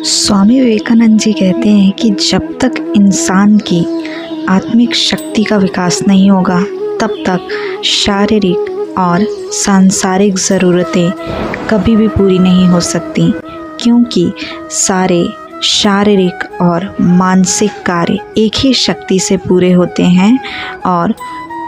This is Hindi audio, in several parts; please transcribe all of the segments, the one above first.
स्वामी विवेकानंद जी कहते हैं कि जब तक इंसान की आत्मिक शक्ति का विकास नहीं होगा तब तक शारीरिक और सांसारिक ज़रूरतें कभी भी पूरी नहीं हो सकती, क्योंकि सारे शारीरिक और मानसिक कार्य एक ही शक्ति से पूरे होते हैं और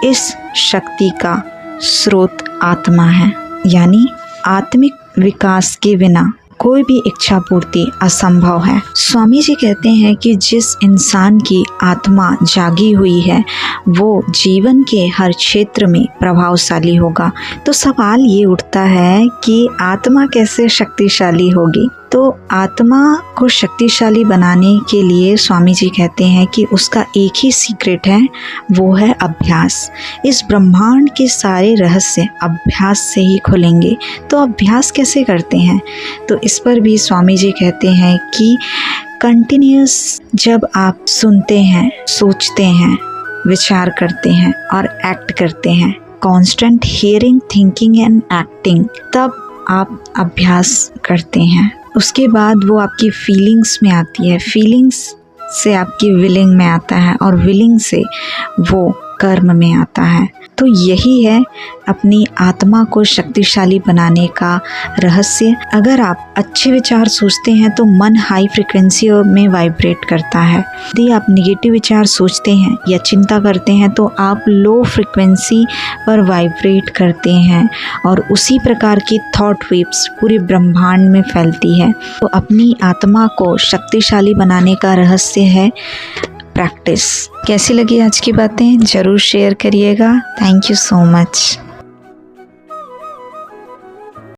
इस शक्ति का स्रोत आत्मा है। यानी आत्मिक विकास के बिना कोई भी इच्छा पूर्ति असंभव है। स्वामी जी कहते हैं कि जिस इंसान की आत्मा जागी हुई है वो जीवन के हर क्षेत्र में प्रभावशाली होगा। तो सवाल ये उठता है कि आत्मा कैसे शक्तिशाली होगी? तो आत्मा को शक्तिशाली बनाने के लिए स्वामी जी कहते हैं कि उसका एक ही सीक्रेट है, वो है अभ्यास। इस ब्रह्मांड के सारे रहस्य अभ्यास से ही खुलेंगे। तो अभ्यास कैसे करते हैं? तो इस पर भी स्वामी जी कहते हैं कि कंटिन्यूस जब आप सुनते हैं, सोचते हैं, विचार करते हैं और एक्ट करते हैं, constant hearing, thinking and acting, तब आप अभ्यास करते हैं। उसके बाद वो आपकी फीलिंग्स में आती है, फीलिंग्स से आपकी विलिंग में आता है और विलिंग से वो कर्म में आता है। तो यही है अपनी आत्मा को शक्तिशाली बनाने का रहस्य। अगर आप अच्छे विचार सोचते हैं तो मन हाई फ्रिक्वेंसी में वाइब्रेट करता है। यदि आप नेगेटिव विचार सोचते हैं या चिंता करते हैं तो आप लो फ्रिक्वेंसी पर वाइब्रेट करते हैं और उसी प्रकार की थॉट वेव्स पूरे ब्रह्मांड में फैलती है। तो अपनी आत्मा को शक्तिशाली बनाने का रहस्य है प्रैक्टिस। कैसी लगी आज की बातें ज़रूर शेयर करिएगा। Thank you so much.